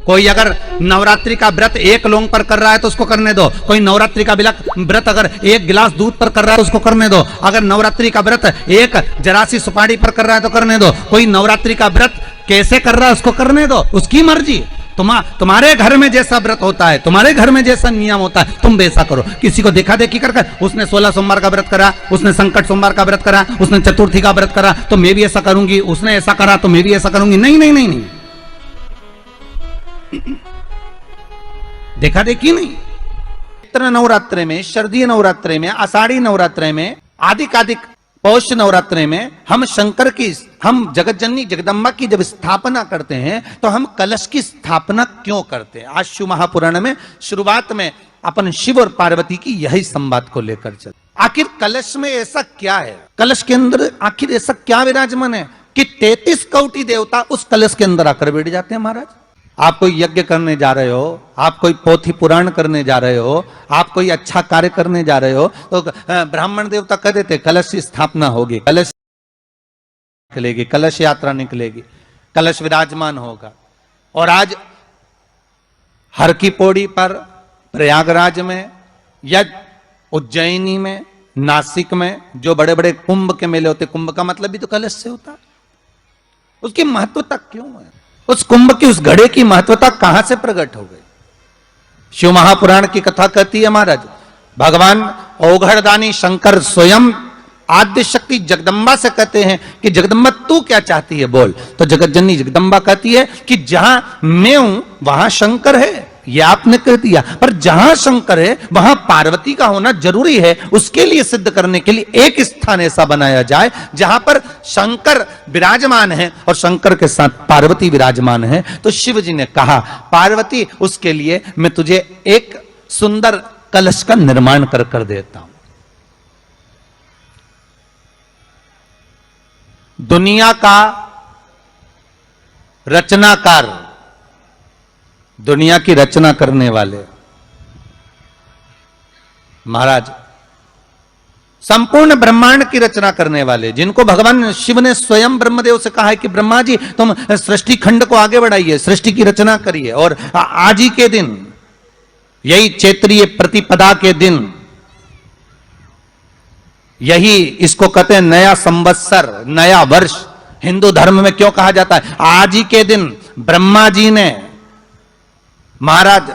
कोई अगर नवरात्रि का व्रत एक लौंग पर कर रहा है तो उसको करने दो। कोई नवरात्रि का व्रत अगर एक गिलास दूध पर कर रहा है तो उसको करने दो। अगर नवरात्रि का व्रत एक जरासी सुपारी पर कर रहा है तो करने दो। कोई नवरात्रि का व्रत कैसे कर रहा है उसको करने दो, उसकी मर्जी। तुम्हारे घर में जैसा व्रत होता है, तुम्हारे घर में जैसा नियम होता है, तुम वैसा करो। किसी को देखा देखी कर उसने 16 सोमवार का व्रत करा, उसने संकट सोमवार का व्रत करा, उसने चतुर्थी का व्रत करा तो मैं भी ऐसा करूंगी, उसने ऐसा करा तो मैं भी ऐसा करूंगी। नहीं नहीं नहीं नहीं, देखा देखी नहीं। चैत्र नवरात्रि में, शरदीय नवरात्रि में, आषाढ़ी नवरात्रि में, आदिक पौष नवरात्रि में हम शंकर की, हम जगत जननी जगदम्बा की जब स्थापना करते हैं तो हम कलश की स्थापना क्यों करते हैं? आज शिव महापुराण में शुरुआत में अपन शिव और पार्वती की यही संवाद को लेकर चल। आखिर कलश में ऐसा क्या है, कलश के अंदर आखिर ऐसा क्या विराजमान है कि 33 कोटि देवता उस कलश के अंदर आकर बैठ जाते हैं? महाराज, आप कोई यज्ञ करने जा रहे हो, आप कोई पोथी पुराण करने जा रहे हो, आप कोई अच्छा कार्य करने जा रहे हो तो ब्राह्मण देवता कह देते कलश की स्थापना होगी, कलश निकलेगी, कलश यात्रा निकलेगी, कलश विराजमान होगा। और आज हर की पौड़ी पर, प्रयागराज में या उज्जैनी में, नासिक में जो बड़े बड़े कुंभ के मेले होते, कुंभ का मतलब भी तो कलश से होता है। उसकी महत्वता क्यों है? उस कुंभ की, उस घड़े की महत्वता कहां से प्रकट हो गई? शिव महापुराण की कथा कहती है महाराज, भगवान ओघड़दानी शंकर स्वयं आद्य शक्ति जगदम्बा से कहते हैं कि जगदम्बा तू क्या चाहती है बोल। तो जगत जननी जगदम्बा कहती है कि जहां मैं हूं वहां शंकर है। ये आपने कह दिया, पर जहां शंकर है वहां पार्वती का होना जरूरी है। उसके लिए सिद्ध करने के लिए एक स्थान ऐसा बनाया जाए जहां पर शंकर विराजमान है और शंकर के साथ पार्वती विराजमान है। तो शिव जी ने कहा पार्वती, उसके लिए मैं तुझे एक सुंदर कलश का निर्माण कर देता हूं। दुनिया का रचनाकार, दुनिया की रचना करने वाले महाराज, संपूर्ण ब्रह्मांड की रचना करने वाले, जिनको भगवान शिव ने स्वयं ब्रह्मदेव से कहा है कि ब्रह्मा जी तुम सृष्टि खंड को आगे बढ़ाइए, सृष्टि की रचना करिए। और आज ही के दिन, यही चैत्रीय प्रतिपदा के दिन, यही इसको कहते हैं नया संवत्सर, नया वर्ष। हिंदू धर्म में क्यों कहा जाता है? आज ही के दिन ब्रह्मा जी ने महाराज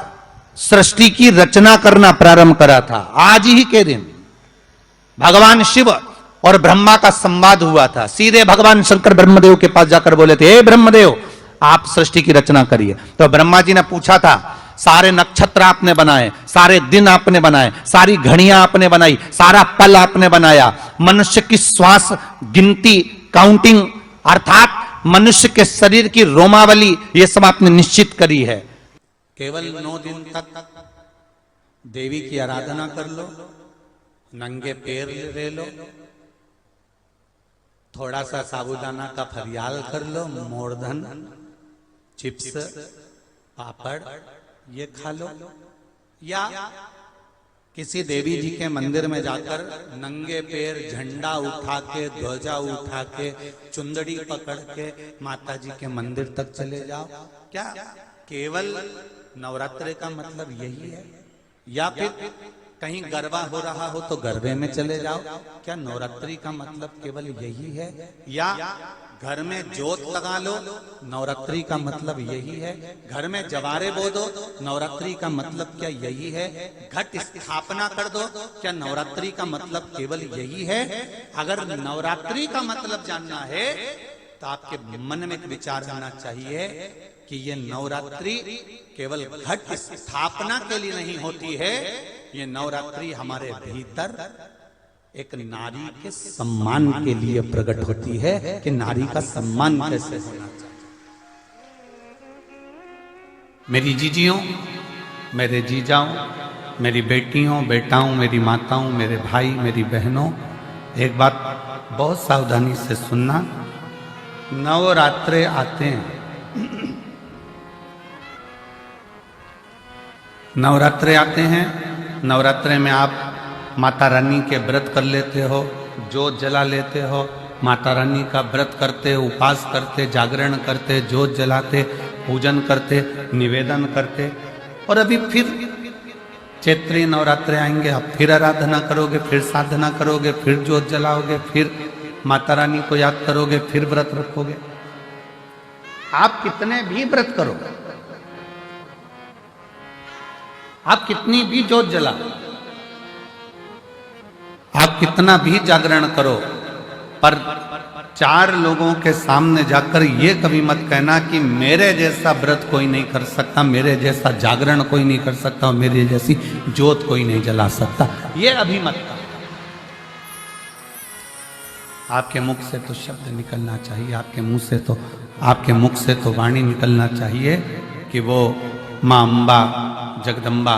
सृष्टि की रचना करना प्रारंभ करा था। आज ही के दिन भगवान शिव और ब्रह्मा का संवाद हुआ था। सीधे भगवान शंकर ब्रह्मदेव के पास जाकर बोले थे, हे ब्रह्मदेव आप सृष्टि की रचना करिए। तो ब्रह्मा जी ने पूछा था, सारे नक्षत्र आपने बनाए, सारे दिन आपने बनाए, सारी घड़ियां आपने बनाई, सारा पल आपने बनाया, मनुष्य की श्वास गिनती, काउंटिंग, अर्थात मनुष्य के शरीर की रोमावली, ये सब आपने निश्चित करी है। केवल 9 दिन तक देवी की आराधना कर लो, नंगे पैर ले लो, थोड़ा सा साबूदाना का फरियाल कर लो, मोरधन, चिप्स, पापड़ ये खा लो, या किसी देवी जी के मंदिर में जाकर नंगे पैर झंडा उठा के, ध्वजा उठा के, चुंदड़ी पकड़ के माता जी के मंदिर तक चले जाओ। क्या केवल नवरात्रि का मतलब यही है? या फिर कहीं गरबा हो रहा हो तो गरबे में चले जाओ? क्या नवरात्रि का मतलब केवल यही है? या घर में जोत लगा लो, नवरात्रि का मतलब यही है? घर में जवारे बो दो, नवरात्रि का मतलब क्या यही है? घट स्थापना कर दो, क्या नवरात्रि का मतलब केवल यही है? अगर नवरात्रि का मतलब जानना है तो आपके मन में एक विचार आना चाहिए कि ये नवरात्रि केवल घट स्थापना के लिए नहीं होती है, ये नवरात्रि हमारे भीतर एक नारी के सम्मान के लिए प्रकट होती है कि नारी का सम्मान कैसे होना चाहिए। मेरी जीजियों, मेरे जीजाओं, मेरी बेटियों, बेटाओं, मेरी माताओं, मेरे भाई, मेरी बहनों, एक बात बहुत सावधानी से सुनना। नवरात्रे आते हैं, नवरात्रे आते हैं, नवरात्रे में आप माता रानी के व्रत कर लेते हो, जोत जला लेते हो, माता रानी का व्रत करते, उपास करते, जागरण करते, जोत जलाते, पूजन करते, निवेदन करते। और अभी फिर चैत्री नवरात्रे आएंगे, आप फिर आराधना करोगे, फिर साधना करोगे, फिर ज्योत जलाओगे, फिर माता रानी को याद करोगे, फिर व्रत रखोगे। आप कितने भी व्रत करो, आप कितनी भी ज्योत जलाओ, आप कितना भी जागरण करो, पर 4 लोगों के सामने जाकर ये कभी मत कहना कि मेरे जैसा व्रत कोई नहीं कर सकता, मेरे जैसा जागरण कोई नहीं कर सकता, और मेरे जैसी ज्योत कोई नहीं जला सकता। ये अभी मत कहो। आपके मुख से तो शब्द निकलना चाहिए, आपके मुख से तो वाणी निकलना चाहिए कि वो माँ अम्बा, जगदम्बा,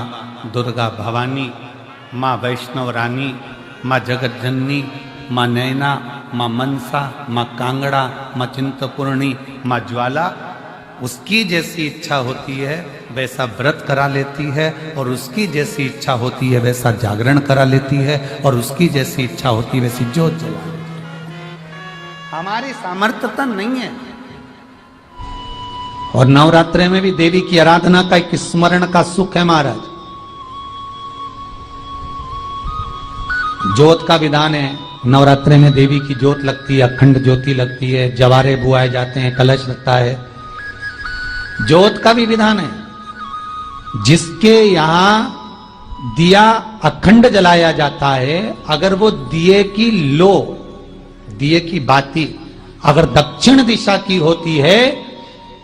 दुर्गा भवानी, माँ वैष्णव रानी, माँ जगत जननी, माँ नैना, माँ मनसा, माँ कांगड़ा, माँ चिंतपूर्णी, माँ ज्वाला, उसकी जैसी इच्छा होती है वैसा व्रत करा लेती है, और उसकी जैसी इच्छा होती है वैसा जागरण करा लेती है, और उसकी जैसी इच्छा होती है वैसी ज्योत जला लेती है। हमारी सामर्थ्यता नहीं है। और नवरात्रे में भी देवी की आराधना का एक स्मरण का सुख है महाराज। ज्योत का विधान है, नवरात्रे में देवी की ज्योत लगती है, अखंड ज्योति लगती है, जवारे बुआए जाते हैं, कलश लगता है। ज्योत का भी विधान है। जिसके यहां दिया अखंड जलाया जाता है, अगर वो दिए की लो, दिए की बाती अगर दक्षिण दिशा की होती है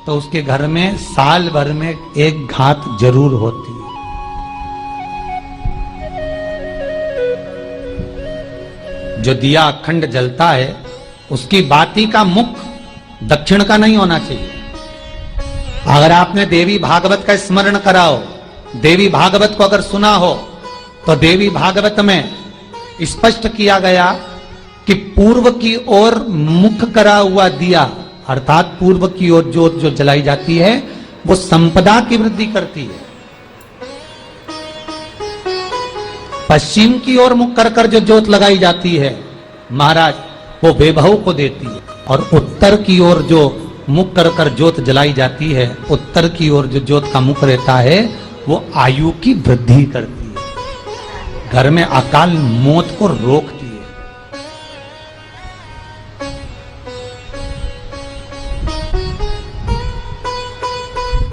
तो उसके घर में साल भर में एक घात जरूर होती है। जो दिया अखंड जलता है उसकी बाती का मुख दक्षिण का नहीं होना चाहिए। अगर आपने देवी भागवत का स्मरण कराओ, देवी भागवत को अगर सुना हो, तो देवी भागवत में स्पष्ट किया गया कि पूर्व की ओर मुख करा हुआ दिया, अर्थात पूर्व की ओर ज्योत जो जलाई जाती है वो संपदा की वृद्धि करती है। पश्चिम की ओर मुख कर कर जो ज्योत लगाई जाती है महाराज वो वैभव को देती है, और उत्तर की ओर जो मुख कर कर ज्योत जलाई जाती है, उत्तर की ओर जो ज्योत का मुख रहता है वो आयु की वृद्धि करती है, घर में अकाल मौत को रोकती है।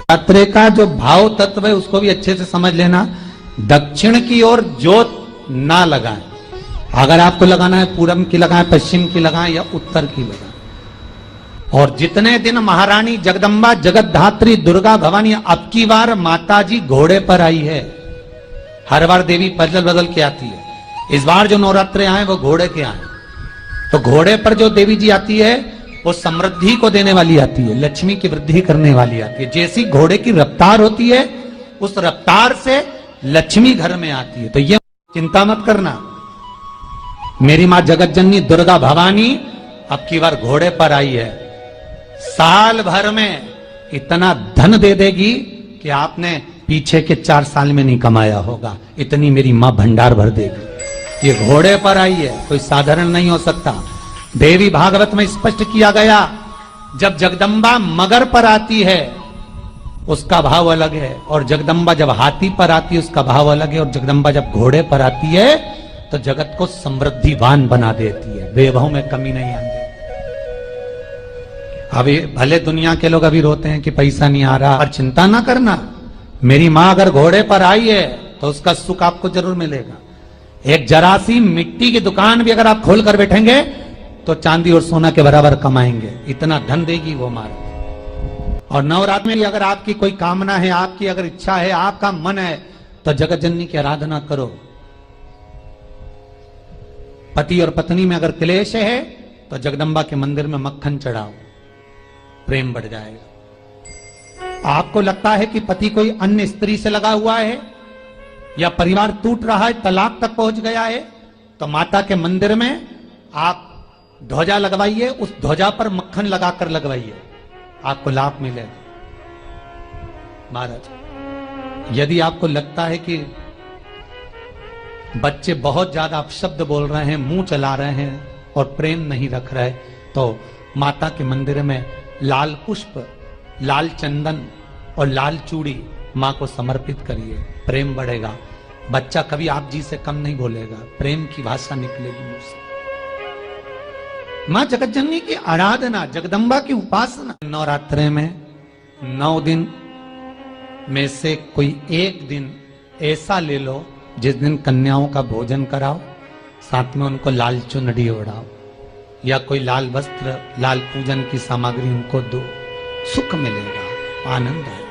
नवरात्रे का जो भाव तत्व है उसको भी अच्छे से समझ लेना। दक्षिण की ओर ज्योत ना लगाएं। अगर आपको लगाना है पूरब की लगाएं, पश्चिम की लगाएं या उत्तर की लगाएं। और जितने दिन महारानी जगदम्बा, जगतधात्री, दुर्गा भवानी, अब की बार माता जी घोड़े पर आई है। हर बार देवी बदल बदल के आती है, इस बार जो नवरात्रे आए वो घोड़े के आए। तो घोड़े पर जो देवी जी आती है वो समृद्धि को देने वाली आती है, लक्ष्मी की वृद्धि करने वाली आती है। जैसी घोड़े की रफ्तार होती है उस रफ्तार से लक्ष्मी घर में आती है। तो ये चिंता मत करना, मेरी मां जगत जननी दुर्गा भवानी अब की बार घोड़े पर आई है, साल भर में इतना धन दे देगी कि आपने पीछे के 4 साल में नहीं कमाया होगा, इतनी मेरी मां भंडार भर देगी। ये घोड़े पर आई है, कोई साधारण नहीं हो सकता। देवी भागवत में स्पष्ट किया गया, जब जगदम्बा मगर पर आती है उसका भाव अलग है, और जगदम्बा जब हाथी पर आती है उसका भाव अलग है, और जगदम्बा जब घोड़े पर आती है तो जगत को समृद्धिवान बना देती है, वैभव में कमी नहीं आती। अभी भले दुनिया के लोग अभी रोते हैं कि पैसा नहीं आ रहा, और चिंता ना करना, मेरी मां अगर घोड़े पर आई है तो उसका सुख आपको जरूर मिलेगा। एक जरा सी मिट्टी की दुकान भी अगर आप खोल कर बैठेंगे तो चांदी और सोना के बराबर कमाएंगे, इतना धन देगी वो मां। और नवरात्र में अगर आपकी कोई कामना है, आपकी अगर इच्छा है, आपका मन है, तो जगत जननी की आराधना करो। पति और पत्नी में अगर क्लेश है तो जगदम्बा के मंदिर में मक्खन चढ़ाओ, प्रेम बढ़ जाएगा। आपको लगता है कि पति कोई अन्य स्त्री से लगा हुआ है या परिवार टूट रहा है, तलाक तक पहुंच गया है, तो माता के मंदिर में आप ध्वजा लगवाइए, उस ध्वजा पर मक्खन लगाकर लगवाइए, आपको लाभ मिलेगा। महाराज यदि आपको लगता है कि बच्चे बहुत ज्यादा अपशब्द बोल रहे हैं, मुंह चला रहे हैं और प्रेम नहीं रख रहे, तो माता के मंदिर में लाल पुष्प लाल चंदन और लाल चूड़ी माँ को समर्पित करिए, प्रेम बढ़ेगा। बच्चा कभी आप जी से कम नहीं बोलेगा, प्रेम की भाषा निकलेगी मुंह से। माँ जगतजननी की आराधना, जगदम्बा की उपासना। नवरात्रे में 9 दिन में से कोई एक दिन ऐसा ले लो जिस दिन कन्याओं का भोजन कराओ, साथ में उनको लाल चुनरी ओढ़ाओ या कोई लाल वस्त्र, लाल पूजन की सामग्री उनको दो, सुख मिलेगा, आनंद आएगा।